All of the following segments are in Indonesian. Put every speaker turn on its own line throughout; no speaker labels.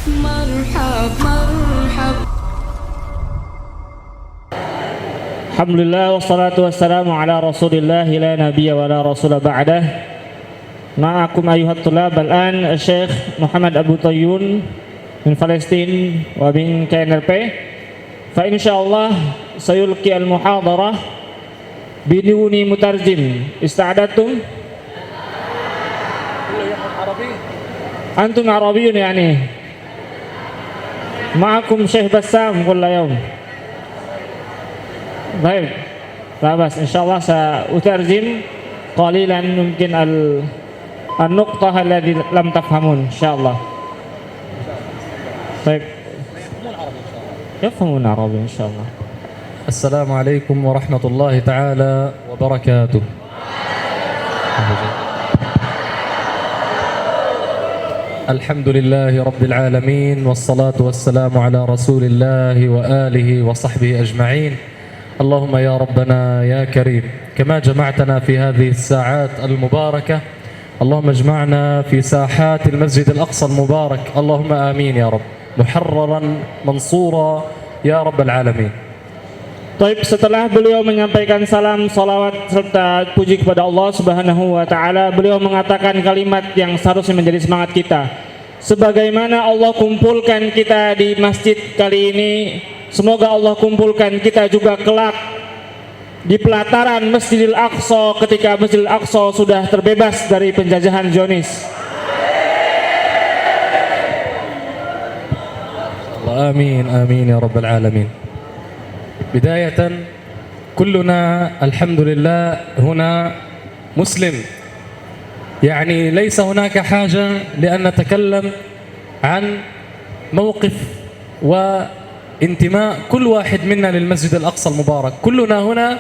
مرحب مرحب.
Alhamdulillah wassalatu wassalamu ala rasulillah la nabiyya wa la rasula ba'dah. Ma'akum ayuhat tulab al-an Syekh Muhammad Abu Tayyun min Palestin wa min KNRP. Fa insyaallah sayulqi al-muhadarah biduni mutarjim. Ista'adatum? Antum Arabiyyun yani. Ma'akum Syekh Bassam kulla yawm. Baik, labas. Insyaallah saya utarjim qalilan mungkin an-nuqtah alladhi lam tafhamun insyaallah. Baik. يفهمون عربي إن شاء الله.
السلام عليكم ورحمة الله تعالى وبركاته. الحمد لله رب العالمين والصلاة والسلام على رسول الله وآله وصحبه أجمعين. اللهم يا ربنا يا كريم كما جمعتنا في هذه الساعات المباركة اللهم اجمعنا في ساحات المسجد الأقصى المبارك. اللهم آمين يا رب. Muharraran mansura ya rabbal alamin.
Baik, setelah beliau menyampaikan salam, salawat serta puji kepada Allah Subhanahu wa taala, beliau mengatakan kalimat yang seharusnya menjadi semangat kita. Sebagaimana Allah kumpulkan kita di masjid kali ini, semoga Allah kumpulkan kita juga kelak di pelataran Masjidil Aqsa ketika Masjidil Aqsa sudah terbebas dari penjajahan Zionis.
آمين آمين يا رب العالمين. بداية كلنا الحمد لله هنا مسلم، يعني ليس هناك حاجة لأن نتكلم عن موقف وانتماء كل واحد منا للمسجد الأقصى المبارك. كلنا هنا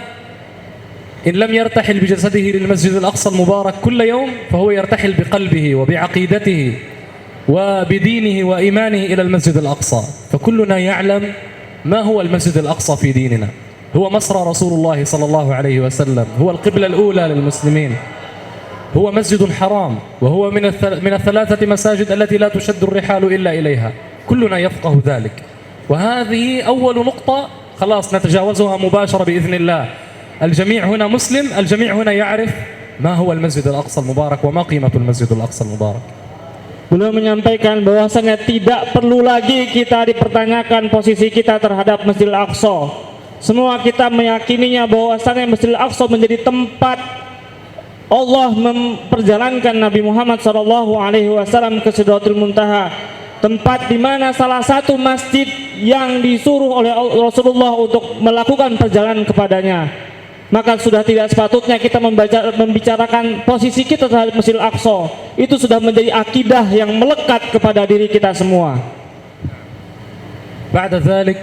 إن لم يرتحل بجسده للمسجد الأقصى المبارك كل يوم فهو يرتحل بقلبه وبعقيدته وبدينه وإيمانه إلى المسجد الأقصى. فكلنا يعلم ما هو المسجد الأقصى في ديننا. هو مصر رسول الله صلى الله عليه وسلم، هو القبلة الأولى للمسلمين، هو مسجد حرام، وهو من الثلاثة مساجد التي لا تشد الرحال إلا إليها. كلنا يفقه ذلك، وهذه أول نقطة خلاص نتجاوزها مباشرة بإذن الله. الجميع هنا مسلم، الجميع هنا يعرف ما هو المسجد الأقصى المبارك وما قيمة المسجد الأقصى المبارك.
Beliau menyampaikan bahwasanya tidak perlu lagi kita dipertanyakan posisi kita terhadap Masjidil Aqsa. Semua kita meyakininya bahwasanya Masjidil Aqsa menjadi tempat Allah memperjalankan Nabi Muhammad SAW ke Sidratul Muntaha, tempat di mana salah satu masjid yang disuruh oleh Rasulullah untuk melakukan perjalanan kepadanya. Maka sudah tidak sepatutnya kita membicarakan posisi kita terhadap Masjidil Aqsa. Itu sudah menjadi akidah yang melekat kepada diri kita semua.
بعد ذلك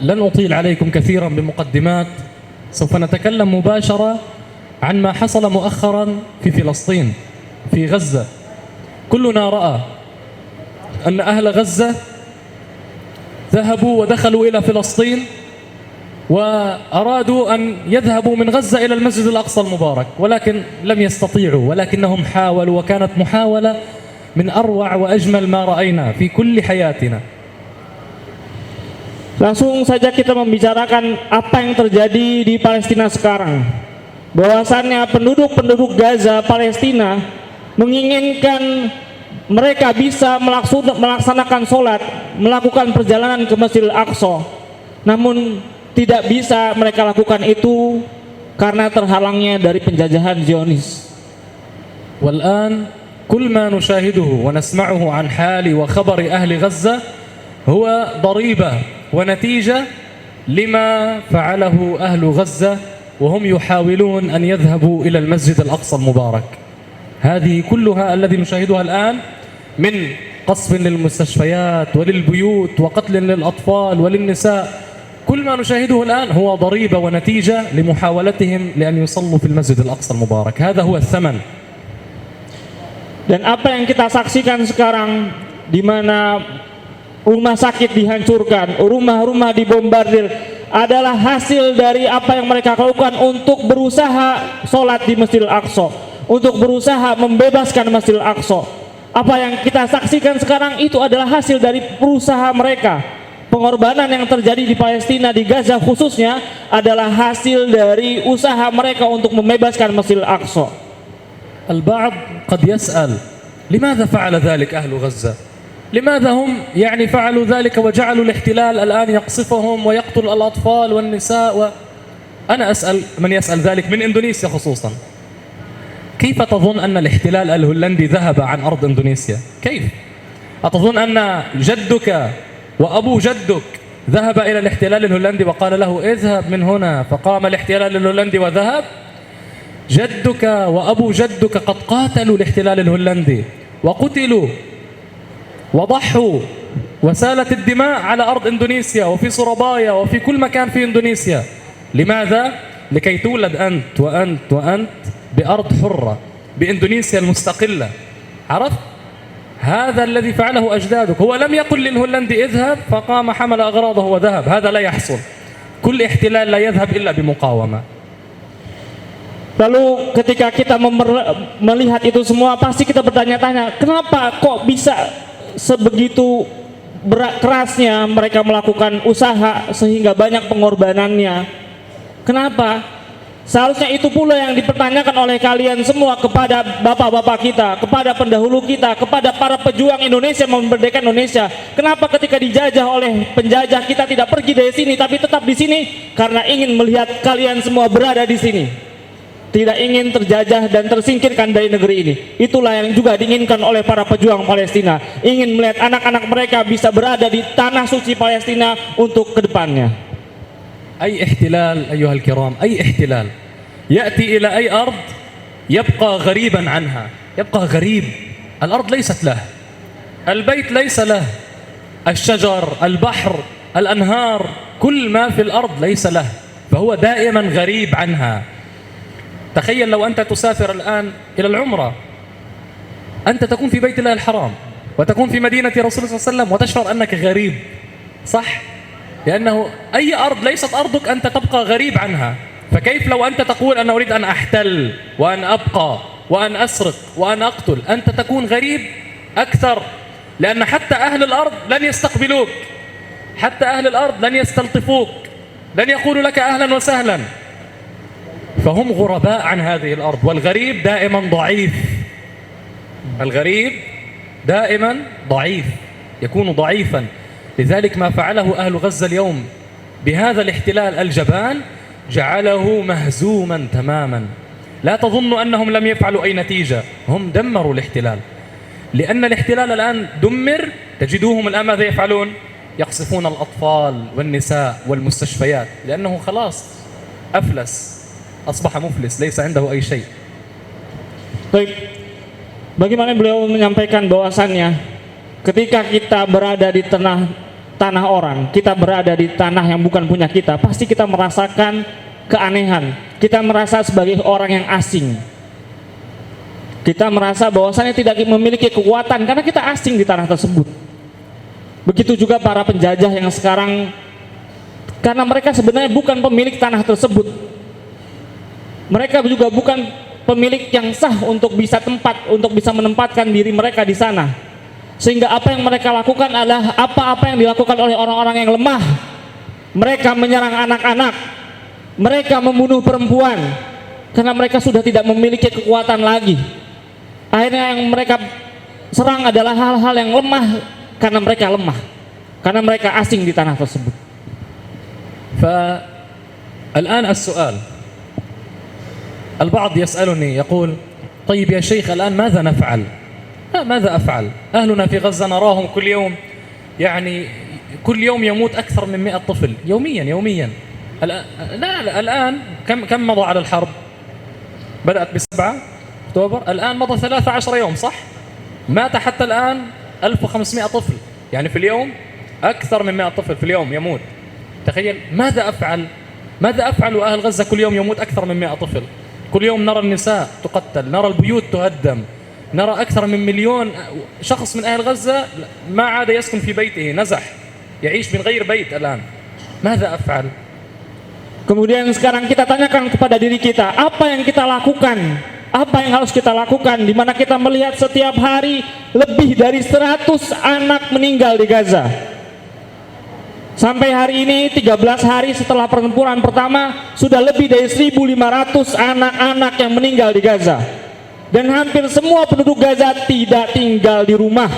لن أطيل عليكم كثيرا بمقدمات. سوف نتكلم مباشرة عن ما حصل مؤخرا في فلسطين في غزة. كلنا رأى أن أهل غزة ذهبوا ودخلوا إلى فلسطين وأرادوا أن يذهبوا من غزة إلى المسجد الأقصى المبارك، ولكن لم يستطيعوا، ولكنهم حاولوا، وكانت محاولة من أروع وأجمل ما رأينا في كل حياتنا.
Langsung saja kita membicarakan apa yang terjadi di Palestina sekarang. Bahwasannya penduduk Gaza, Palestina menginginkan mereka bisa melaksanakan sholat, melakukan perjalanan ke Masjidil Aqsa. Namun tidak bisa mereka lakukan itu karena terhalangnya dari penjajahan Zionis.
والآن كل ما نشاهده ونسمعه عن حال وخبر أهل غزة هو ضريبة ونتيجة لما فعله أهل غزة وهم يحاولون أن يذهبوا إلى المسجد الأقصى المبارك. هذه كلها الذي نشاهدها الآن من قصف للمستشفيات وللبيوت وقتل للأطفال وللنساء. كل ما نشاهده الآن هو ضريبة ونتيجة لمحاولتهم لأن يصلوا في المسجد الأقصى المبارك. هذا هو الثمن.
Dan apa yang kita saksikan sekarang, di mana rumah sakit dihancurkan, rumah-rumah dibombardir, adalah hasil dari apa yang mereka lakukan untuk berusaha sholat di Masjidil Aqsa, untuk berusaha membebaskan Masjidil Aqsa. Apa yang kita saksikan sekarang itu adalah hasil dari berusaha mereka. Pengorbanan yang terjadi di Palestina, di Gaza khususnya, adalah hasil dari usaha mereka untuk membebaskan Masjidil Aqsa.
البعض قد يسأل لماذا فعل ذلك أهل غزة؟ لماذا هم يعني فعلوا ذلك وجعلوا الاحتلال الآن يقصفهم ويقتل الأطفال والنساء أنا أسأل من يسأل ذلك من إندونيسيا خصوصا، كيف تظن أن الاحتلال الهولندي ذهب عن أرض إندونيسيا؟ كيف؟ أتظن أن جدك وأبو جدك ذهب إلى الاحتلال الهولندي وقال له اذهب من هنا فقام الاحتلال الهولندي وذهب؟ جدك وأبو جدك قد قاتلوا الاحتلال الهولندي وقتلوا وضحوا وسالت الدماء على أرض إندونيسيا وفي سورابايا وفي كل مكان في إندونيسيا. لماذا؟ لكي تولد أنت وأنت وأنت بأرض حرة بإندونيسيا المستقلة. عرفت؟ هذا الذي فعله أجدادك. هو لم يقل للهولندي اذهب فقام حمل أغراضه وذهب، هذا لا يحصل. كل احتلال لا يذهب إلا بمقاومة.
Lalu ketika kita melihat itu semua, pasti kita bertanya-tanya, kenapa kok bisa sebegitu kerasnya mereka melakukan usaha sehingga banyak pengorbanannya? Kenapa? Seharusnya itu pula yang dipertanyakan oleh kalian semua kepada bapak-bapak kita, kepada pendahulu kita, kepada para pejuang Indonesia memerdekakan Indonesia. Kenapa ketika dijajah oleh penjajah kita tidak pergi dari sini tapi tetap di sini? Karena ingin melihat kalian semua berada di sini. Tidak ingin terjajah dan tersingkirkan dari negeri ini. Itulah yang juga diinginkan oleh para pejuang Palestina. Ingin melihat anak-anak mereka bisa berada di tanah suci Palestina untuk kedepannya.
أي احتلال أيها الكرام، أي احتلال يأتي إلى أي أرض يبقى غريبا عنها، يبقى غريب. الأرض ليست له، البيت ليس له، الشجر، البحر، الأنهار، كل ما في الأرض ليس له، فهو دائما غريب عنها. تخيل لو أنت تسافر الآن إلى العمرة، أنت تكون في بيت الله الحرام وتكون في مدينة رسول الله صلى الله عليه وسلم وتشعر أنك غريب، صح؟ لأنه أي أرض ليست أرضك أنت تبقى غريب عنها. فكيف لو أنت تقول أنا أريد أن أحتل وأن أبقى وأن أسرق وأن أقتل؟ أنت تكون غريب أكثر، لأن حتى أهل الأرض لن يستقبلوك، حتى أهل الأرض لن يستلطفوك، لن يقولوا لك أهلا وسهلا. فهم غرباء عن هذه الأرض، والغريب دائما ضعيف. الغريب دائما ضعيف، يكون ضعيفا. لذلك ما فعله أهل غزة اليوم بهذا الاحتلال الجبان جعله مهزوما تماما. لا تظن أنهم لم يفعلوا أي نتيجة، هم دمروا الاحتلال. لأن الاحتلال الآن دمر، تجدوهم الآن ماذا يفعلون؟ يقصفون الأطفال والنساء والمستشفيات، لأنه خلاص أفلس، أصبح مفلس، ليس عنده أي شيء.
Baik, bagaimana beliau menyampaikan bahwasannya ketika kita berada di tanah orang, kita berada di tanah yang bukan punya kita, pasti kita merasakan keanehan. Kita merasa sebagai orang yang asing. Kita merasa bahwasannya tidak memiliki kekuatan karena kita asing di tanah tersebut. Begitu juga para penjajah yang sekarang, karena mereka sebenarnya bukan pemilik tanah tersebut. Mereka juga bukan pemilik yang sah untuk bisa menempatkan diri mereka di sana. Sehingga apa yang mereka lakukan adalah apa-apa yang dilakukan oleh orang-orang yang lemah. Mereka menyerang anak-anak, mereka membunuh perempuan, karena mereka sudah tidak memiliki kekuatan lagi. Akhirnya yang mereka serang adalah hal-hal yang lemah, karena mereka lemah, karena mereka asing di tanah tersebut.
فالآن السؤال، البعض يسألني يقول طيب يا شيخ الآن ماذا نفعل؟ ماذا أفعل؟ أهلنا في غزة نراهم كل يوم، يعني كل يوم يموت أكثر من 100 طفل يوميا. الآن كم مضى على الحرب؟ بدأت ب7 أكتوبر، الآن مضى 13 يوم، صح؟ مات حتى الآن 1500 طفل، يعني في اليوم أكثر من 100 طفل في اليوم يموت. تخيل ماذا أفعل؟ ماذا أفعل وأهل غزة كل يوم يموت أكثر من 100 طفل؟ كل يوم نرى النساء تقتل، نرى البيوت تهدم، نرى أكثر من 1,000,000 شخص من أهل غزة ما عاد يسكن في بيته، نزح، يعيش من غير بيت الآن. ماذا أفعل؟
Kemudian sekarang kita tanyakan kepada diri kita, apa yang kita lakukan Apa yang harus kita lakukan, di mana kita melihat setiap hari lebih dari 100 anak meninggal di Gaza. Sampai hari ini 13 hari setelah pertempuran pertama, sudah lebih dari 1.500 anak-anak yang meninggal di Gaza. Dan hampir semua penduduk Gaza tidak tinggal di rumah,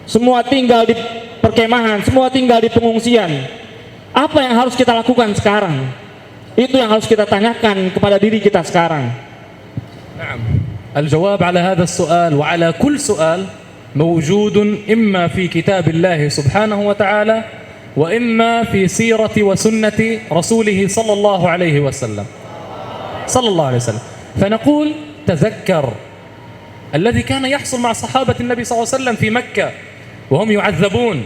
semua tinggal di perkemahan, semua tinggal di pengungsian. Apa yang harus kita lakukan sekarang? Itu yang harus kita tanyakan kepada diri kita sekarang.
نعم الجواب على هذا السؤال وعلى كل سؤال موجود إما في كتاب الله سبحانه وتعالى وإما في سيرة وسنة رسوله صلى الله عليه وسلم فنقول تذكر الذي كان يحصل مع صحابة النبي صلى الله عليه وسلم في مكة وهم يعذبون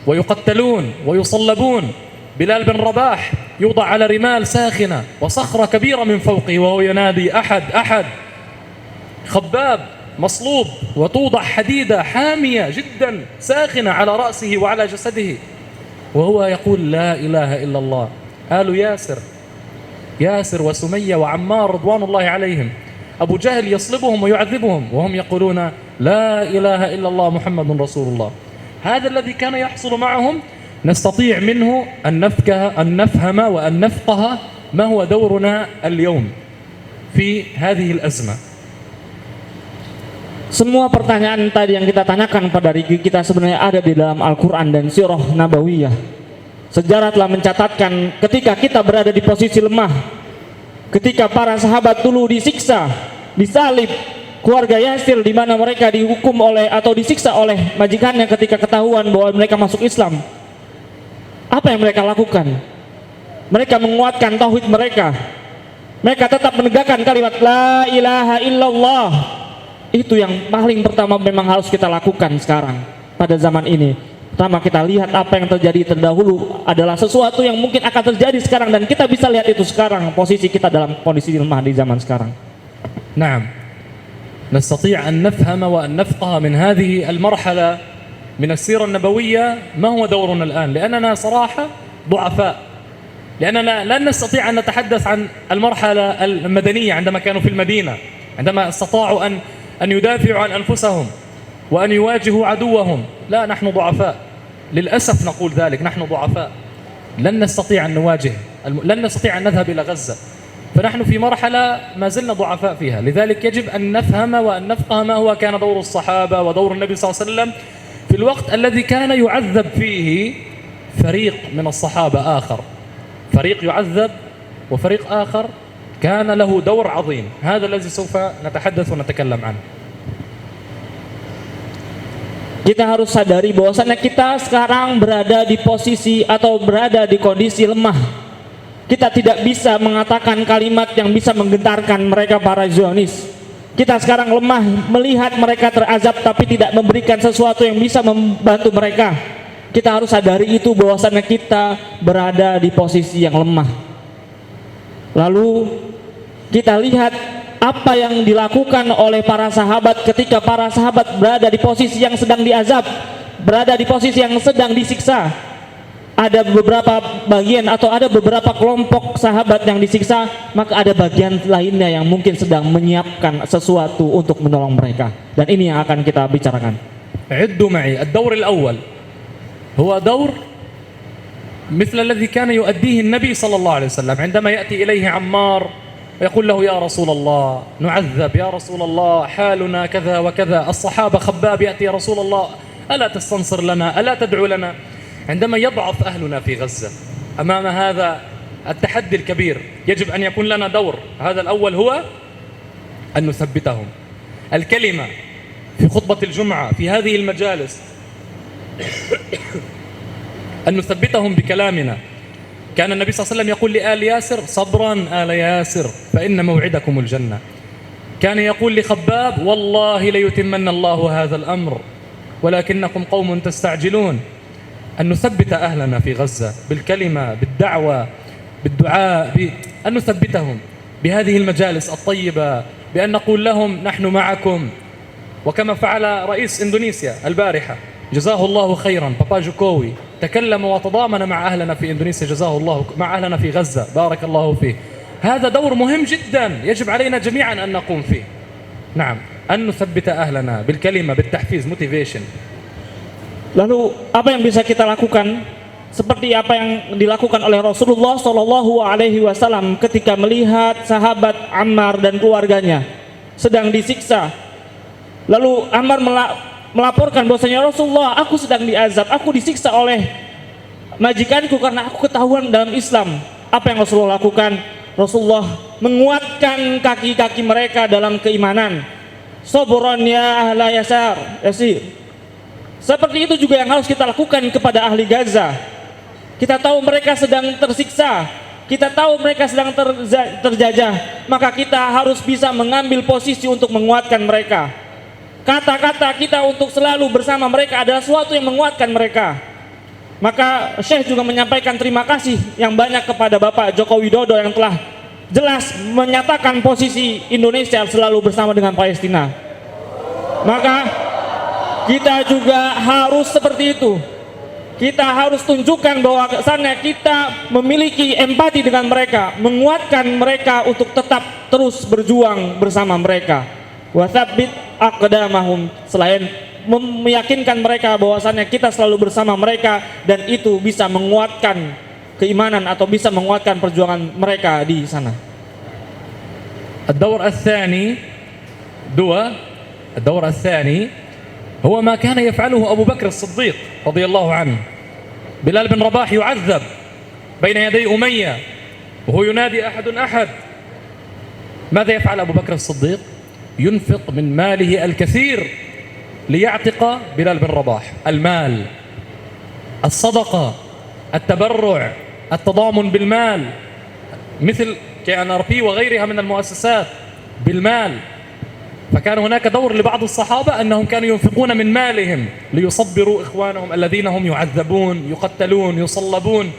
ويقتلون ويصلبون. بلال بن رباح يوضع على رمال ساخنة وصخرة كبيرة من فوقه وهو ينادي أحد أحد. خباب مصلوب وتوضع حديدة حامية جدا ساخنة على رأسه وعلى جسده وهو يقول لا إله إلا الله. آل ياسر وسمية وعمار رضوان الله عليهم أبو جهل يصلبهم ويعذبهم وهم يقولون لا إله إلا الله محمد رسول الله. هذا الذي كان يحصل معهم نستطيع منه أن نفهم وأن نفقه ما هو دورنا اليوم في هذه الأزمة.
Semua pertanyaan tadi yang kita tanyakan pada diri kita sebenarnya ada di dalam Al-Quran dan Sirah Nabawiyah. Sejarah telah mencatatkan ketika kita berada di posisi lemah, ketika para sahabat dulu disiksa, disalib, keluarga Yasir di mana mereka dihukum oleh atau disiksa oleh majikannya ketika ketahuan bahwa mereka masuk Islam. Apa yang mereka lakukan? Mereka menguatkan tauhid mereka. Mereka tetap menegakkan kalimat la ilaha illallah. Itu yang paling pertama memang harus kita lakukan sekarang pada zaman ini. Pertama kita lihat apa yang terjadi terdahulu adalah sesuatu yang mungkin akan terjadi sekarang dan kita bisa lihat itu sekarang, posisi kita dalam kondisi lemah di zaman sekarang.
نعم نستطيع أن نفهم وأن نفقه من هذه المرحلة من السيرة النبوية ما هو دورنا الآن، لأننا صراحة ضعفاء، لأننا لا نستطيع أن نتحدث عن المرحلة المدنية عندما كانوا في المدينة، عندما استطاعوا أن يدافعوا عن أنفسهم وأن يواجهوا عدوهم. لا، نحن ضعفاء للأسف نقول ذلك، نحن ضعفاء لن نستطيع أن نواجه، لن نستطيع أن نذهب إلى غزة، فنحن في مرحلة ما زلنا ضعفاء فيها. لذلك يجب أن نفهم وأن نفقه ما هو كان دور الصحابة ودور النبي صلى الله عليه وسلم في الوقت الذي كان يعذب فيه فريق من الصحابة آخر، فريق يعذب وفريق آخر كان له دور عظيم. هذا الذي سوف نتحدث ونتكلم عنه.
Kita harus sadari bahwasanya kita sekarang berada di posisi atau berada di kondisi lemah. Kita tidak bisa mengatakan kalimat yang bisa menggentarkan mereka para Zionis. Kita sekarang lemah melihat mereka terazab tapi tidak memberikan sesuatu yang bisa membantu mereka. Kita harus sadari itu bahwasanya kita berada di posisi yang lemah. Lalu kita lihat apa yang dilakukan oleh para sahabat ketika para sahabat berada di posisi yang sedang diazab, berada di posisi yang sedang disiksa. Ada beberapa bagian atau ada beberapa kelompok sahabat yang disiksa, maka ada bagian lainnya yang mungkin sedang menyiapkan sesuatu untuk menolong mereka. Dan ini yang akan kita bicarakan.
عدوا معي. الدور الأول هو دور مثل الذي كان يؤديه النبي صلى الله عليه وسلم عندما يأتي إليه عمار ويقول له يا رسول الله نعذب، يا رسول الله حالنا كذا وكذا. الصحابة خباب يأتي يا رسول الله ألا تستنصر لنا، ألا تدعو لنا. عندما يضعف أهلنا في غزة أمام هذا التحدي الكبير يجب أن يكون لنا دور. هذا الأول هو أن نثبتهم. الكلمة في خطبة الجمعة في هذه المجالس أن نثبتهم بكلامنا. كان النبي صلى الله عليه وسلم يقول لآل ياسر صبرا آل ياسر فإن موعدكم الجنة. كان يقول لخباب والله ليتمن الله هذا الأمر ولكنكم قوم تستعجلون. أن نثبت أهلنا في غزة بالكلمة، بالدعوة، بالدعاء، أن نثبتهم بهذه المجالس الطيبة، بأن نقول لهم نحن معكم. وكما فعل رئيس إندونيسيا البارحة جزاه الله خيرا بابا جوكوي، تكلم وتضامن مع أهلنا في إندونيسيا جزاه الله، مع أهلنا في غزة بارك الله فيه. هذا دور مهم جدا يجب علينا جميعا أن نقوم فيه. نعم، أن نثبت أهلنا بالكلمة بالتحفيز motivation.
Lalu apa yang bisa kita lakukan? Seperti apa yang dilakukan oleh Rasulullah Shallallahu Alaihi Wasallam ketika melihat sahabat Ammar dan keluarganya sedang disiksa. Lalu Ammar melaporkan bahwasanya Rasulullah, aku sedang diazab, aku disiksa oleh majikanku karena aku ketahuan dalam Islam. Apa yang Rasulullah lakukan? Rasulullah menguatkan kaki-kaki mereka dalam keimanan. Sabran ya ahla yasir. Seperti itu juga yang harus kita lakukan kepada ahli Gaza. Kita tahu mereka sedang tersiksa, kita tahu mereka sedang terjajah, maka kita harus bisa mengambil posisi untuk menguatkan mereka. Kata-kata kita untuk selalu bersama mereka adalah sesuatu yang menguatkan mereka. Maka Syekh juga menyampaikan terima kasih yang banyak kepada Bapak Joko Widodo yang telah jelas menyatakan posisi Indonesia selalu bersama dengan Palestina. Maka kita juga harus seperti itu. Kita harus tunjukkan bahwa kesannya kita memiliki empati dengan mereka, menguatkan mereka untuk tetap terus berjuang bersama mereka. Wa tsabbit aqdamahum, selain meyakinkan mereka bahwasannya kita selalu bersama mereka dan itu bisa menguatkan keimanan atau bisa menguatkan perjuangan mereka di sana.
الدور الثاني هو ما كان يفعله أبو بكر الصديق رضي الله عنه. بلال بن رباح يعذب بين يدي أمية وهو ينادي أحد ماذا يفعل أبو بكر الصديق؟ ينفق من ماله الكثير ليعتق بلال بن رباح. المال، الصدقة، التبرع، التضامن بالمال، مثل KNRP وغيرها من المؤسسات بالمال. فكان هناك دور لبعض الصحابة أنهم كانوا ينفقون من مالهم ليصبروا إخوانهم الذين هم يعذبون يقتلون يصلبون.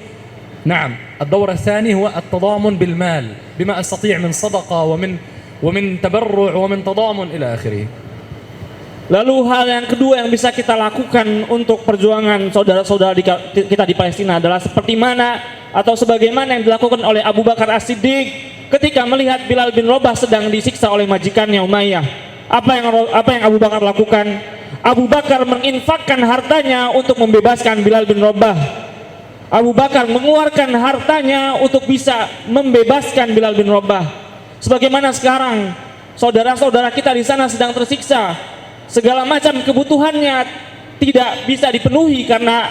نعم، الدور الثاني هو التضامن بالمال بما أستطيع من صدقة ومن تبرع ومن تضامن إلى آخره.
Lalu hal yang kedua yang bisa kita lakukan untuk perjuangan saudara-saudara kita di Palestina adalah seperti mana atau sebagaimana yang dilakukan oleh Abu Bakar As-Siddiq ketika melihat Bilal bin Rabah sedang disiksa oleh majikannya Umayyah. Apa yang Abu Bakar lakukan? Abu Bakar menginfakkan hartanya untuk membebaskan Bilal bin Rabah. Abu Bakar mengeluarkan hartanya untuk bisa membebaskan Bilal bin Rabah. Sebagaimana sekarang saudara-saudara kita di sana sedang tersiksa, segala macam kebutuhannya tidak bisa dipenuhi karena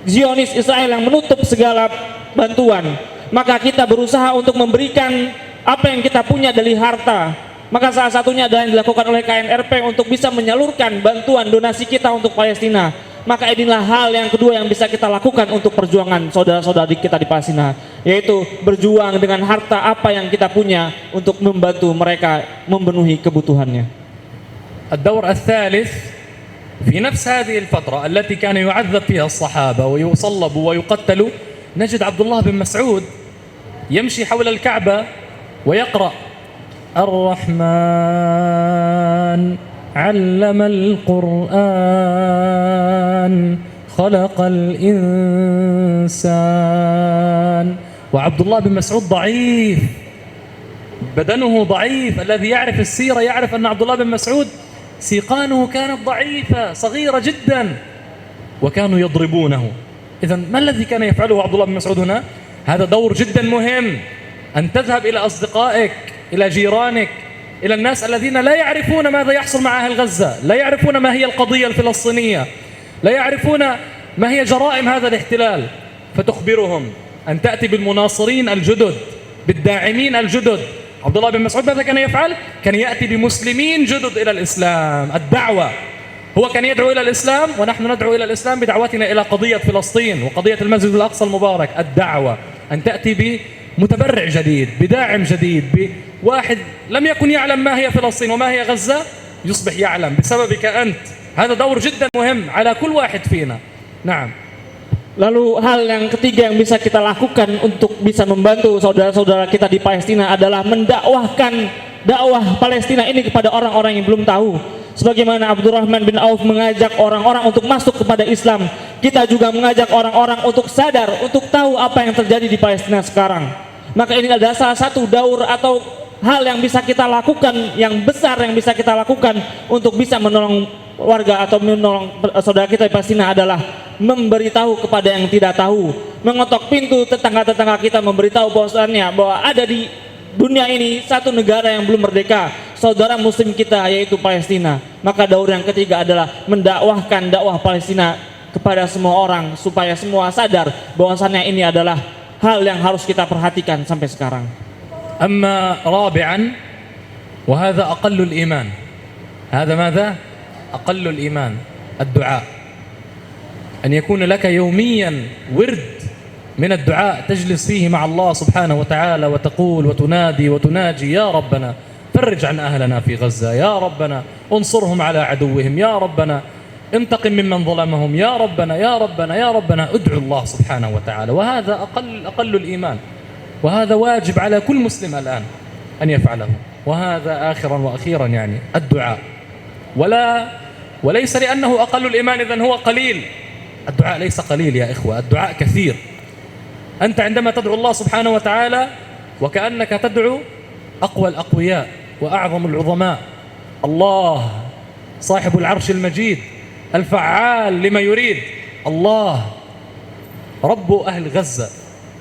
Zionis Israel yang menutup segala bantuan. Maka kita berusaha untuk memberikan apa yang kita punya dari harta. Maka salah satunya adalah yang dilakukan oleh KNRP untuk bisa menyalurkan bantuan donasi kita untuk Palestina. Maka inilah hal yang kedua yang bisa kita lakukan untuk perjuangan saudara-saudari kita di Palestina, yaitu berjuang dengan harta apa yang kita punya untuk membantu mereka memenuhi kebutuhannya.
الدور الثالث في نفس هذه الفترة التي كان يعذب فيها الصحابة ويصلبوا ويقتلوا، نجد عبد الله بن مسعود يمشي حول الكعبة ويقرأ الرحمن علم القرآن خلق الإنسان. وعبد الله بن مسعود ضعيف، بدنه ضعيف. الذي يعرف السيرة يعرف أن عبد الله بن مسعود سيقانه كانت ضعيفة صغيرة جدا وكانوا يضربونه. إذن ما الذي كان يفعله عبد الله بن مسعود هنا؟ هذا دور جدا مهم، أن تذهب إلى أصدقائك، إلى جيرانك، إلى الناس الذين لا يعرفون ماذا يحصل مع أهل غزة، لا يعرفون ما هي القضية الفلسطينية، لا يعرفون ما هي جرائم هذا الاحتلال، فتخبرهم، أن تأتي بالمناصرين الجدد، بالداعمين الجدد. عبد الله بن مسعود ماذا كان يفعل؟ كان يأتي بمسلمين جدد إلى الإسلام. الدعوة، هو كان يدعو إلى الإسلام ونحن ندعو إلى الإسلام بدعوتنا إلى قضية فلسطين وقضية المسجد الأقصى المبارك. الدعوة أن تأتي بمتبرع جديد، بداعم جديد، بواحد لم يكن يعلم ما هي فلسطين وما هي غزة يصبح يعلم بسببك أنت. هذا دور جدا مهم على كل واحد فينا. نعم.
Lalu hal yang ketiga yang bisa kita lakukan untuk bisa membantu saudara-saudara kita di Palestina adalah mendakwahkan dakwah Palestina ini kepada orang-orang yang belum tahu. Sebagaimana Abdurrahman bin Auf mengajak orang-orang untuk masuk kepada Islam, kita juga mengajak orang-orang untuk sadar, untuk tahu apa yang terjadi di Palestina sekarang. Maka ini adalah salah satu daur atau hal yang bisa kita lakukan, yang besar yang bisa kita lakukan untuk bisa menolong warga atau menolong saudara kita di Palestina adalah memberitahu kepada yang tidak tahu, mengetok pintu tetangga-tetangga kita, memberitahu bahwasannya bahwa ada di dunia ini satu negara yang belum merdeka, saudara muslim kita, yaitu Palestina. Maka daur yang ketiga adalah mendakwahkan dakwah Palestina kepada semua orang supaya semua sadar bahwasannya ini adalah hal yang harus kita perhatikan sampai sekarang.
أما رابعا وهذا أقل الإيمان، هذا ماذا؟ أقل الإيمان، الدعاء، أن يكون لك يوميا ورد من الدعاء تجلس فيه مع الله سبحانه وتعالى وتقول وتنادي وتناجي: يا ربنا فرج عن أهلنا في غزة، يا ربنا انصرهم على عدوهم، يا ربنا انتقم ممن ظلمهم، يا ربنا يا ربنا يا ربنا. ادعو الله سبحانه وتعالى، وهذا أقل الإيمان، وهذا واجب على كل مسلم الآن أن يفعله. وهذا آخرا وأخيرا يعني الدعاء، وليس لأنه أقل الإيمان إذن هو قليل. الدعاء ليس قليل يا إخوة، الدعاء كثير. أنت عندما تدعو الله سبحانه وتعالى وكأنك تدعو أقوى الأقوياء وأعظم العظماء، الله صاحب العرش المجيد الفعال لما يريد، الله رب أهل غزة،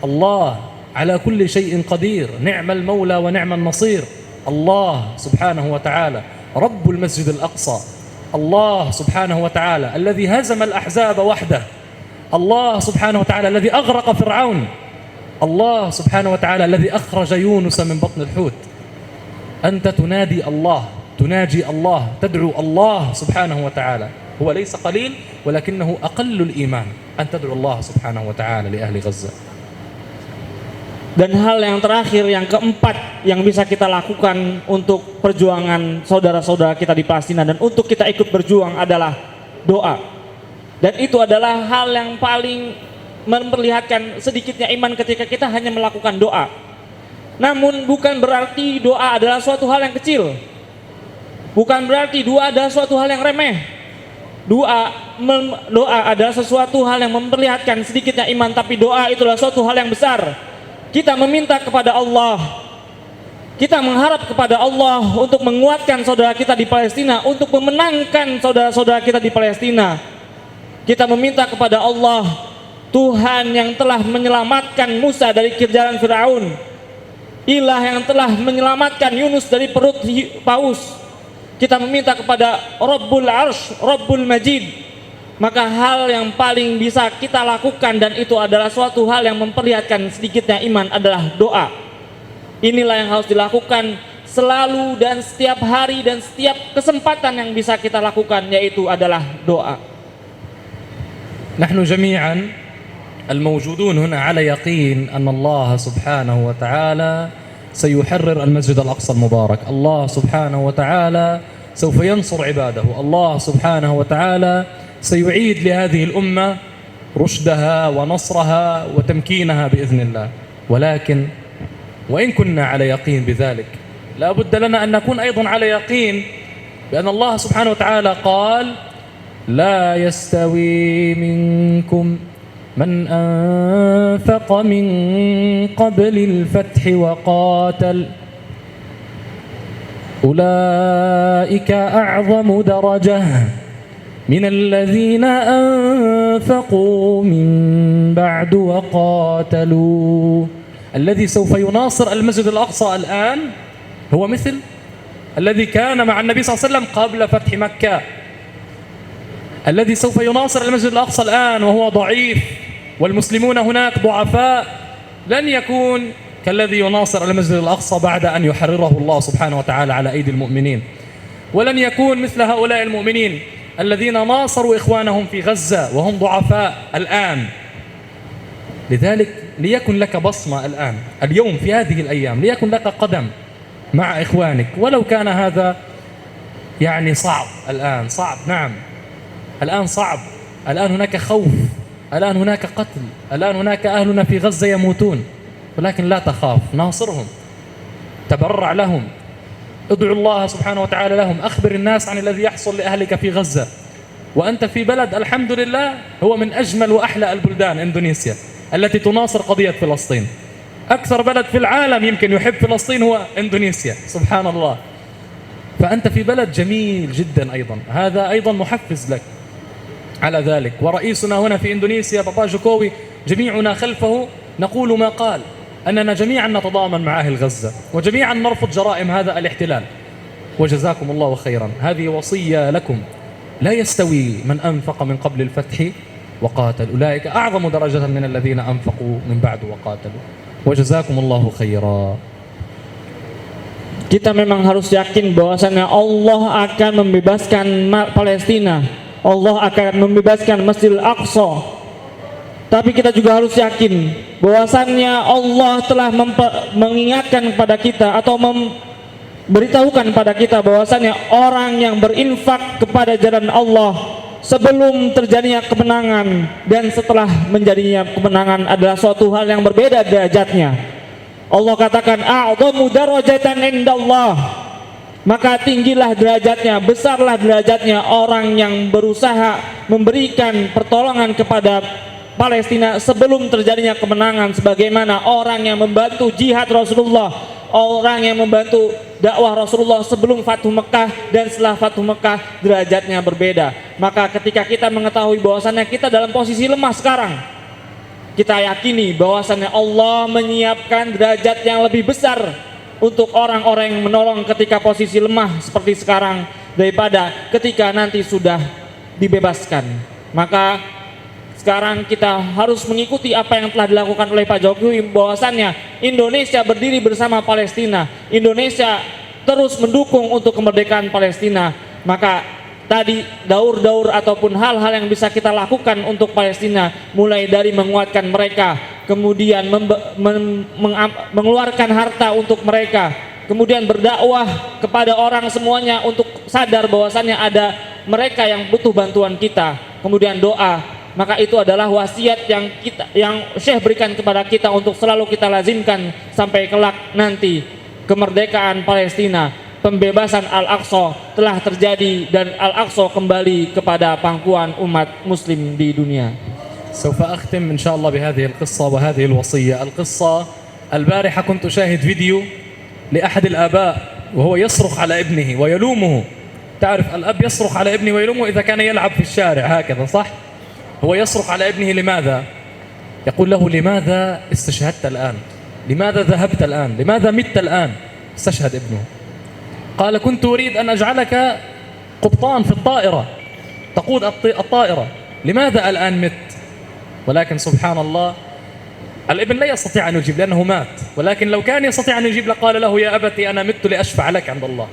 الله على كل شيء قدير، نعم المولى ونعم النصير، الله سبحانه وتعالى رب المسجد الأقصى، الله سبحانه وتعالى الذي هزم الأحزاب وحده، الله سبحانه وتعالى الذي أغرق فرعون، الله سبحانه وتعالى الذي أخرج يونس من بطن الحوت. أنت تنادي الله، تناجي الله، تدعو الله سبحانه وتعالى، هو ليس قليل ولكنه أقل الإيمان أن تدعو الله سبحانه وتعالى لأهل غزة.
Dan hal yang terakhir, yang keempat yang bisa kita lakukan untuk perjuangan saudara-saudara kita di Palestina dan untuk kita ikut berjuang adalah doa. Dan itu adalah hal yang paling memperlihatkan sedikitnya iman ketika kita hanya melakukan doa. Namun bukan berarti doa adalah suatu hal yang kecil. Bukan berarti doa adalah suatu hal yang remeh. Doa adalah sesuatu hal yang memperlihatkan sedikitnya iman, tapi doa itulah suatu hal yang besar. Kita meminta kepada Allah, kita mengharap kepada Allah untuk menguatkan saudara kita di Palestina, untuk memenangkan saudara-saudara kita di Palestina. Kita meminta kepada Allah, Tuhan yang telah menyelamatkan Musa dari kejaran Firaun, Ilah yang telah menyelamatkan Yunus dari perut paus. Kita meminta kepada Rabbul Arsh, Rabbul Majid. Maka hal yang paling bisa kita lakukan, dan itu adalah suatu hal yang memperlihatkan sedikitnya iman, adalah doa. Inilah yang harus dilakukan selalu dan setiap hari dan setiap kesempatan yang bisa kita lakukan, yaitu adalah doa.
نحن جميعا الموجودون هنا على يقين أن الله سبحانه وتعالى سيحرر المسجد الأقصى المبارك، الله سبحانه وتعالى سوف ينصر عباده، الله سبحانه وتعالى سيعيد لهذه الأمة رشدها ونصرها وتمكينها بإذن الله. ولكن وإن كنا على يقين بذلك، لا بد لنا أن نكون أيضا على يقين بأن الله سبحانه وتعالى قال: لا يستوي منكم من أنفق من قبل الفتح وقاتل أولئك أعظم درجة من الذين أنفقوا من بعد وقاتلوا. الذي سوف يناصر المسجد الأقصى الآن هو مثل الذي كان مع النبي صلى الله عليه وسلم قبل فتح مكة. الذي سوف يناصر المسجد الأقصى الآن وهو ضعيف والمسلمون هناك ضعفاء لن يكون كالذي يناصر المسجد الأقصى بعد أن يحرره الله سبحانه وتعالى على أيدي المؤمنين، ولن يكون مثل هؤلاء المؤمنين الذين ناصروا إخوانهم في غزة وهم ضعفاء الآن. لذلك ليكن لك بصمة الآن، اليوم في هذه الأيام، ليكن لك قدم مع إخوانك، ولو كان هذا يعني صعب الآن، صعب نعم، الآن صعب، الآن هناك خوف، الآن هناك قتل، الآن هناك أهلنا في غزة يموتون، ولكن لا تخاف، ناصرهم، تبرع لهم، ادعو الله سبحانه وتعالى لهم، أخبر الناس عن الذي يحصل لأهلك في غزة، وأنت في بلد الحمد لله هو من أجمل وأحلى البلدان، إندونيسيا التي تناصر قضية فلسطين. أكثر بلد في العالم يمكن يحب فلسطين هو إندونيسيا، سبحان الله. فأنت في بلد جميل جدا أيضا، هذا أيضا محفز لك على ذلك. ورئيسنا هنا في إندونيسيا بابا جوكوي جميعنا خلفه نقول ما قال، أننا جميعا نتضامن مع أهل غزة وجميعا نرفض جرائم هذا الاحتلال. وجزاكم الله خيرا. هذه وصية لكم. لا يستوي من أنفق من قبل الفتح وقاتل، أولئك أعظم درجة من الذين أنفقوا من بعد وقاتلوا. وجزاكم الله خيرا.
Kita memang harus yakin bahwasannya Allah akan membebaskan Palestina, Allah akan membebaskan Masjidil Aqsa. Tapi kita juga harus yakin bahwasannya Allah telah mengingatkan kepada kita atau memberitahukan kepada kita bahwasannya orang yang berinfak kepada jalan Allah sebelum terjadinya kemenangan dan setelah menjadinya kemenangan adalah suatu hal yang berbeda derajatnya. Allah katakan a'dhamu darajatan indallah, maka tinggilah derajatnya, besarlah derajatnya orang yang berusaha memberikan pertolongan kepada Palestina sebelum terjadinya kemenangan, sebagaimana orang yang membantu jihad Rasulullah, orang yang membantu dakwah Rasulullah sebelum Fathu Mekah dan setelah Fathu Mekah derajatnya berbeda. Maka ketika kita mengetahui bahwasannya kita dalam posisi lemah sekarang, kita yakini bahwasannya Allah menyiapkan derajat yang lebih besar untuk orang-orang yang menolong ketika posisi lemah seperti sekarang daripada ketika nanti sudah dibebaskan. Maka sekarang kita harus mengikuti apa yang telah dilakukan oleh Pak Jokowi, bahwasannya Indonesia berdiri bersama Palestina, Indonesia terus mendukung untuk kemerdekaan Palestina. Maka tadi daur-daur ataupun hal-hal yang bisa kita lakukan untuk Palestina, mulai dari menguatkan mereka, kemudian mengeluarkan harta untuk mereka, kemudian berdakwah kepada orang semuanya untuk sadar bahwasannya ada mereka yang butuh bantuan kita, kemudian doa. Maka itu adalah wasiat yang Syekh berikan kepada kita untuk selalu kita lazimkan sampai kelak nanti kemerdekaan Palestina, pembebasan Al-Aqsa telah terjadi dan Al-Aqsa kembali kepada pangkuan umat muslim di dunia.
سوف أختم إن شاء الله بهذه القصة وهذه الوصية. القصة البارحة كنت أشاهد فيديو لأحد الآباء وهو يصرخ على ابنه ويلومه. تعرف الأب يصرخ على ابنه ويلومه إذا كان يلعب في الشارع هكذا، صح؟ هو يصرخ على ابنه لماذا؟ يقول له لماذا استشهدت الآن؟ لماذا ذهبت الآن؟ لماذا مت الآن؟ استشهد ابنه. قال كنت أريد أن أجعلك قبطان في الطائرة تقود الطائرة، لماذا الآن مت؟ ولكن سبحان الله الابن لا يستطيع أن يجيب لأنه مات، ولكن لو كان يستطيع أن يجيب لقال له يا أبتي أنا مت لأشفع لك عند الله،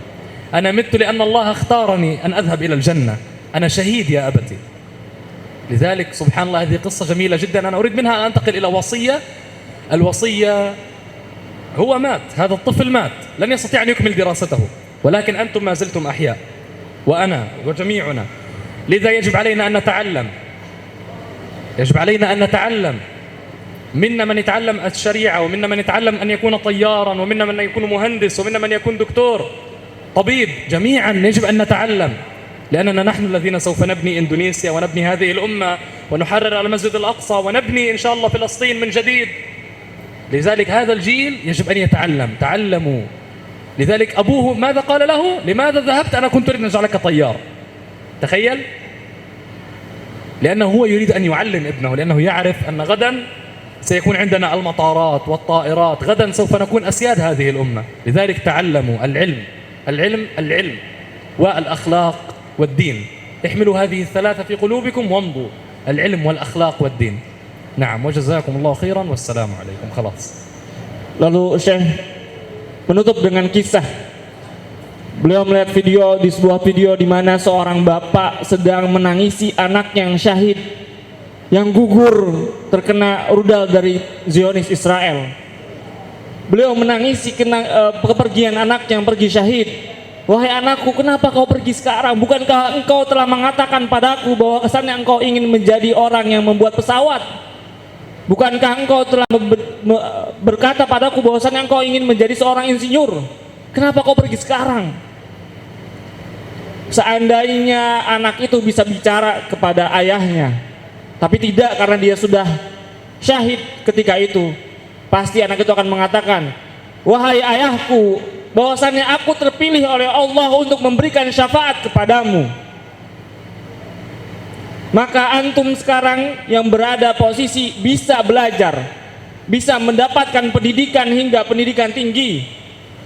أنا مت لأن الله اختارني أن أذهب إلى الجنة، أنا شهيد يا أبتي. لذلك سبحان الله هذه قصة جميلة جدا. أنا أريد منها أن أنتقل إلى وصية. الوصية هو مات، هذا الطفل مات، لن يستطيع أن يكمل دراسته، ولكن أنتم ما زلتم أحياء وأنا وجميعنا. لذا يجب علينا أن نتعلم، يجب علينا أن نتعلم. منا من يتعلم الشريعة، ومنا من يتعلم أن يكون طيارا، ومنا من يكون مهندس، ومنا من يكون دكتور طبيب. جميعا يجب أن نتعلم، لأننا نحن الذين سوف نبني إندونيسيا ونبني هذه الأمة ونحرر المسجد الأقصى ونبني إن شاء الله فلسطين من جديد. لذلك هذا الجيل يجب أن يتعلم. تعلموا. لذلك أبوه ماذا قال له؟ لماذا ذهبت؟ أنا كنت أريد أن أجعلك طيار. تخيل، لأنه هو يريد أن يعلم ابنه، لأنه يعرف أن غدا سيكون عندنا المطارات والطائرات، غدا سوف نكون أسياد هذه الأمة. لذلك تعلموا العلم، العلم، العلم والأخلاق والدين. احملوا هذه الثلاثة في قلوبكم وامضوا، العلم والأخلاق والدين. نعم، وجزاكم الله خيرا والسلام عليكم. خلاص.
Lalu Syekh menutup dengan kisah. Beliau melihat di sebuah video di mana seorang bapak sedang menangisi anak yang syahid, yang gugur terkena rudal dari Zionis Israel. Beliau menangisi kepergian anak yang pergi syahid. Wahai anakku, kenapa kau pergi sekarang? Bukankah engkau telah mengatakan padaku bahwa kesannya engkau ingin menjadi orang yang membuat pesawat? Bukankah engkau telah berkata padaku bahwasannya engkau ingin menjadi seorang insinyur? Kenapa kau pergi sekarang? Seandainya anak itu bisa bicara kepada ayahnya, tapi tidak, karena dia sudah syahid ketika itu. pasti anak itu akan mengatakan, wahai ayahku, bahwasannya aku terpilih oleh Allah untuk memberikan syafaat kepadamu. Maka antum sekarang yang berada posisi bisa belajar, bisa mendapatkan pendidikan hingga pendidikan tinggi,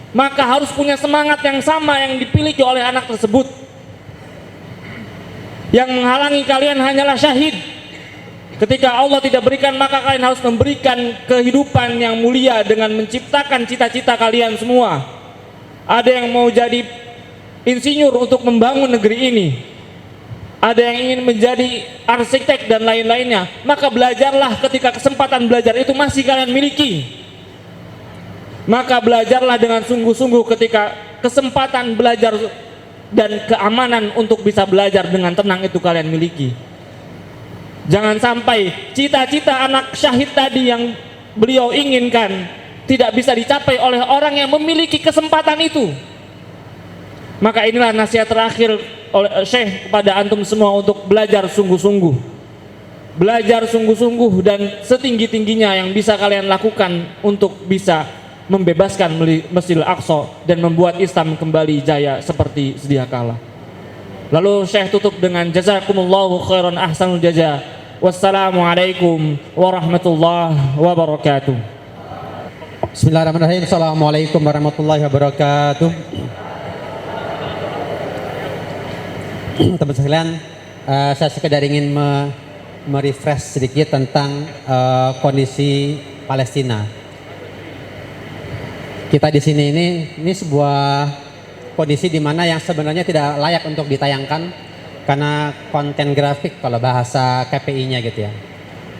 maka harus punya semangat yang sama yang dimiliki oleh anak tersebut. Yang menghalangi kalian hanyalah syahid. Ketika Allah tidak berikan, maka kalian harus memberikan kehidupan yang mulia dengan menciptakan cita-cita kalian semua. Ada yang mau jadi insinyur untuk membangun negeri ini, ada yang ingin menjadi arsitek dan lain-lainnya, maka belajarlah ketika kesempatan belajar itu masih kalian miliki. Maka belajarlah dengan sungguh-sungguh ketika kesempatan belajar dan keamanan untuk bisa belajar dengan tenang itu kalian miliki. Jangan sampai cita-cita anak syahid tadi yang beliau inginkan tidak bisa dicapai oleh orang yang memiliki kesempatan itu. Maka inilah nasihat terakhir oleh Syekh kepada antum semua untuk belajar sungguh-sungguh. Belajar sungguh-sungguh dan setinggi-tingginya yang bisa kalian lakukan untuk bisa membebaskan Masjidil Aqsa dan membuat Islam kembali jaya seperti sedia kala. Lalu Syekh tutup dengan jazakumullahu khairan ahsanul jaza. Wassalamualaikum warahmatullahi wabarakatuh.
Bismillahirrahmanirrahim. Assalamualaikum warahmatullahi wabarakatuh. Teman sekalian, saya sekedar ingin merefresh sedikit tentang kondisi Palestina. Kita di sini ini sebuah kondisi di mana yang sebenarnya tidak layak untuk ditayangkan karena konten grafik kalau bahasa KPI-nya gitu ya.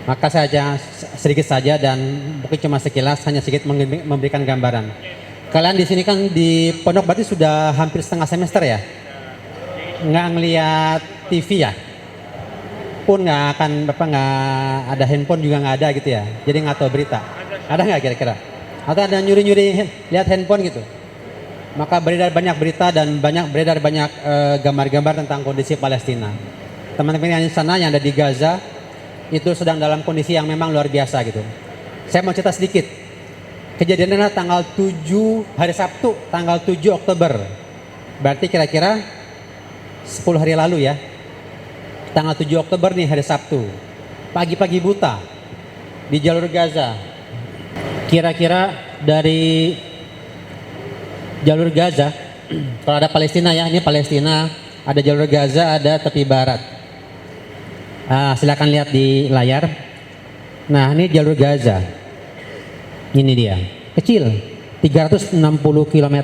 Maka saya sedikit saja dan mungkin cuma sekilas, hanya sedikit memberikan gambaran. Kalian di sini kan di pondok berarti sudah hampir setengah semester ya? Nggak ngeliat TV ya? Pun nggak akan nggak ada handphone juga nggak ada gitu ya? Jadi nggak tahu berita. Ada nggak kira-kira? Atau ada nyuri-nyuri lihat handphone gitu? Maka beredar banyak berita dan beredar banyak gambar-gambar tentang kondisi Palestina. Teman-teman yang di sana yang ada di Gaza itu sedang dalam kondisi yang memang luar biasa gitu. Saya mau cerita sedikit. Kejadiannya tanggal 7 hari Sabtu, tanggal 7 Oktober. Berarti kira-kira 10 hari lalu ya. Tanggal 7 Oktober nih hari Sabtu. Pagi-pagi buta di jalur Gaza. Kira-kira dari jalur Gaza, kalau ada Palestina ya, ini Palestina, ada jalur Gaza, ada tepi barat. Silakan lihat di layar. Nah, ini jalur Gaza. Ini dia, kecil, 360 km.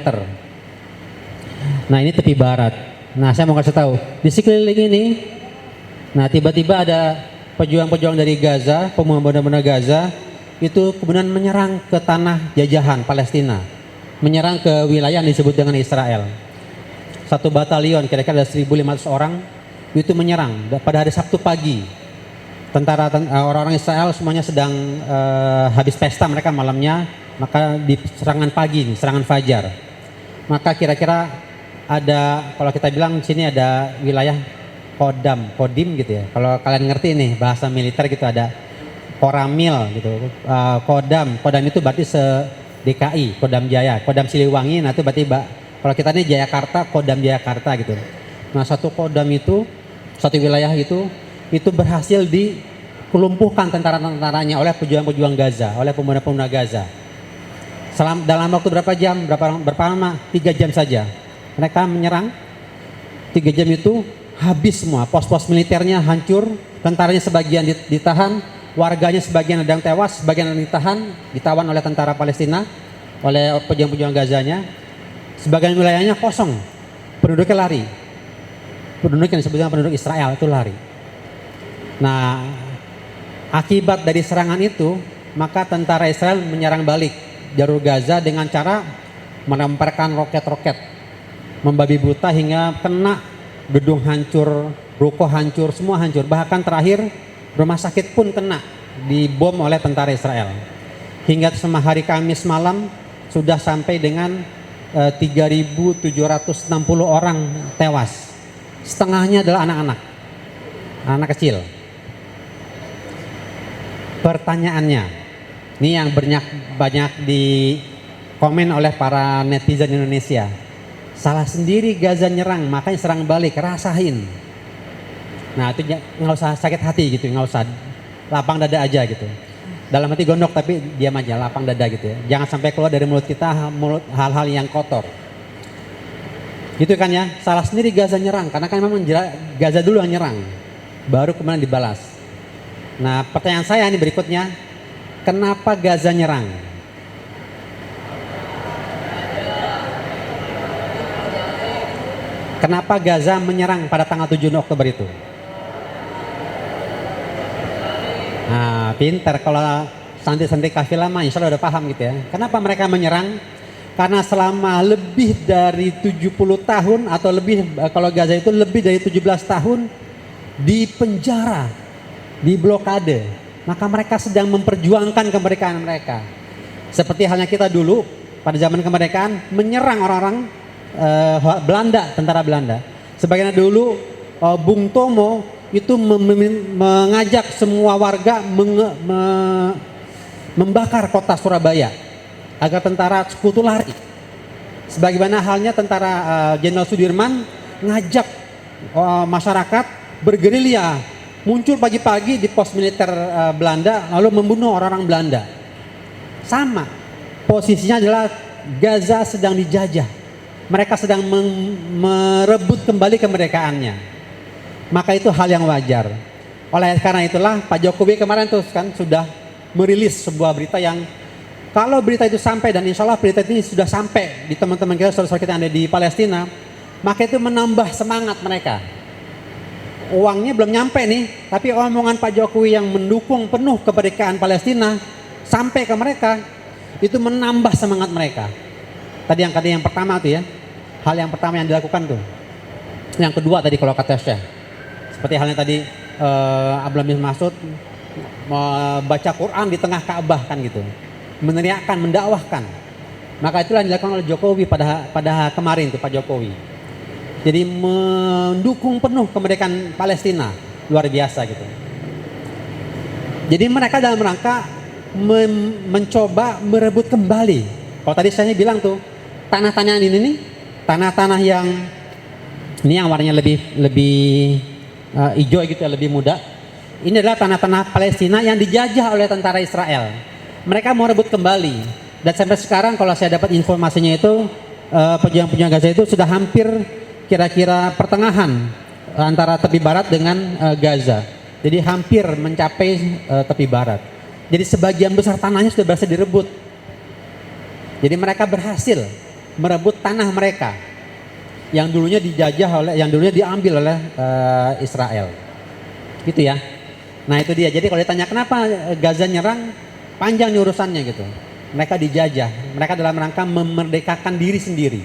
Nah, ini tepi barat. Nah, saya mau kasih tahu, di sekeliling ini, nah tiba-tiba ada pejuang-pejuang dari Gaza, pemuda-pemuda Gaza, itu kemudian menyerang ke tanah jajahan Palestina. Menyerang ke wilayah yang disebut dengan Israel. Satu batalion kira-kira ada 1.500 orang itu menyerang pada hari Sabtu pagi. Orang-orang Israel semuanya sedang habis pesta mereka malamnya, maka di serangan pagi, serangan fajar. Maka kira-kira ada, kalau kita bilang di sini ada wilayah Kodim gitu ya. Kalau kalian ngerti nih bahasa militer gitu, ada Koramil gitu. Kodam itu berarti DKI, Kodam Jaya, Kodam Siliwangi, nah itu berarti kalau kita ini Jayakarta, Kodam Jayakarta gitu. Nah satu Kodam itu, satu wilayah itu berhasil dikelumpuhkan tentara-tentaranya oleh pejuang-pejuang Gaza, oleh pemuda-pemuda Gaza. Dalam waktu berapa jam, berapa lama? 3 jam saja. Mereka menyerang, 3 jam itu habis semua, pos-pos militernya hancur, tentaranya sebagian ditahan, warganya sebagian ada yang tewas, sebagian ada yang ditawan oleh tentara Palestina, oleh pejuang-pejuang Gazanya. Sebagian wilayahnya kosong, penduduknya lari. Penduduk yang disebut dengan penduduk Israel itu lari. Nah, akibat dari serangan itu, maka tentara Israel menyerang balik jalur Gaza dengan cara melemparkan roket-roket, membabi buta hingga kena gedung hancur, ruko hancur, semua hancur. Bahkan terakhir rumah sakit pun kena dibom oleh tentara Israel. Hingga sama hari Kamis malam sudah sampai dengan 3.760 orang tewas. Setengahnya adalah anak-anak, anak kecil. Pertanyaannya, Ini yang banyak di komen oleh para netizen Indonesia. Salah sendiri Gaza nyerang, makanya serang balik, rasain. Nah itu nggak usah sakit hati gitu, nggak usah, lapang dada aja gitu. Dalam hati gondok tapi diam aja, lapang dada gitu ya. Jangan sampai keluar dari mulut kita hal-hal yang kotor. Gitu kan ya, salah sendiri Gaza nyerang, karena kan memang Gaza dulu yang nyerang, baru kemudian dibalas. Nah pertanyaan saya ini berikutnya, kenapa Gaza nyerang? Kenapa Gaza menyerang pada tanggal 7 Oktober itu? Nah, pintar kalau santri-santri kafilah mah insya Allah udah paham gitu ya. Kenapa mereka menyerang? Karena selama lebih dari 70 tahun atau lebih, kalau Gaza itu lebih dari 17 tahun di penjara, di blokade. Maka mereka sedang memperjuangkan kemerdekaan mereka. Seperti halnya kita dulu pada zaman kemerdekaan menyerang orang-orang Belanda, tentara Belanda. Sebagaimana dulu Bung Tomo itu mengajak semua warga membakar kota Surabaya agar tentara sekutu lari. Sebagaimana halnya tentara Jenderal Sudirman ngajak masyarakat bergerilya, muncul pagi-pagi di pos militer Belanda lalu membunuh orang-orang Belanda. Sama posisinya adalah Gaza sedang dijajah. Mereka sedang merebut kembali kemerdekaannya. Maka itu hal yang wajar. Oleh karena itulah Pak Jokowi kemarin tuh kan sudah merilis sebuah berita yang kalau berita itu sampai, dan insya Allah berita ini sudah sampai di teman-teman kita, saudara-saudara kita yang ada di Palestina, maka itu menambah semangat mereka. Uangnya belum nyampe nih, tapi omongan Pak Jokowi yang mendukung penuh kemerdekaan Palestina sampai ke mereka, itu menambah semangat mereka. Tadi yang pertama tuh ya, hal yang pertama yang dilakukan tuh. Yang kedua tadi kalau kata Syekh, seperti halnya tadi Abdullah bin Mas'ud membaca Quran di tengah Ka'bah kan gitu, meneriakkan, mendakwahkan. Maka itulah yang dilakukan oleh Jokowi pada kemarin tuh Pak Jokowi. Jadi mendukung penuh kemerdekaan Palestina, luar biasa gitu. Jadi mereka dalam rangka mencoba merebut kembali. Kalau tadi saya bilang tuh, tanah-tanah ini nih, tanah-tanah yang ini yang warnanya lebih hijau gitu, lebih muda. Ini adalah tanah-tanah Palestina yang dijajah oleh tentara Israel. Mereka mau rebut kembali. Dan sampai sekarang kalau saya dapat informasinya itu pejuang-pejuang Gaza itu sudah hampir kira-kira pertengahan antara tepi barat dengan Gaza. Jadi hampir mencapai tepi barat. Jadi sebagian besar tanahnya sudah berhasil direbut. Jadi mereka berhasil merebut tanah mereka yang dulunya dijajah oleh, yang dulunya diambil oleh Israel. Gitu ya. Nah itu dia. Jadi kalau ditanya kenapa Gaza nyerang, panjang nih urusannya gitu. Mereka dijajah, mereka dalam rangka memerdekakan diri sendiri.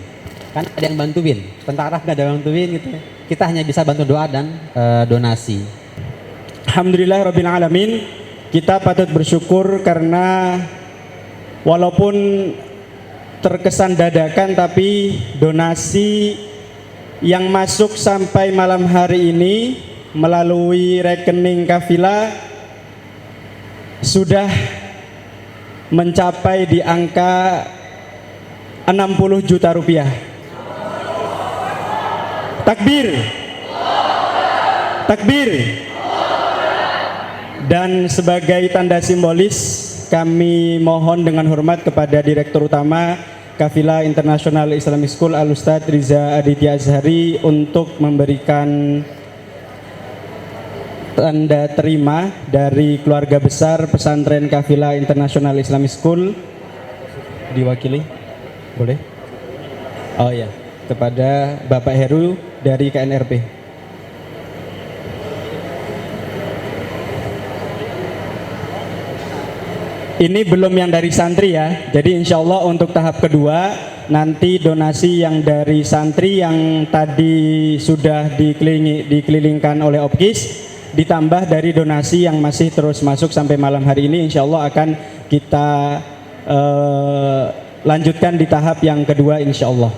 Karena ada yang bantuin, tentara nggak ada yang bantuin gitu. Kita hanya bisa bantu doa dan donasi.
Alhamdulillah Rabbil Alamin. Kita patut bersyukur karena walaupun terkesan dadakan, tapi donasi yang masuk sampai malam hari ini melalui rekening kafilah sudah mencapai di angka 60 juta rupiah. Takbir. Takbir. Dan sebagai tanda simbolis, kami mohon dengan hormat kepada Direktur Utama Kafilah International Islamic School Al-Ustadz Riza Aditya Azhari untuk memberikan tanda terima dari keluarga besar pesantren Kafilah International Islamic School. Diwakili? Boleh? Oh ya, kepada Bapak Heru dari KNRP. Ini belum yang dari santri ya. Jadi insya Allah untuk tahap kedua nanti donasi yang dari santri yang tadi sudah dikelilingkan oleh Opkis, ditambah dari donasi yang masih terus masuk sampai malam hari ini, insya Allah akan kita lanjutkan di tahap yang kedua insya Allah.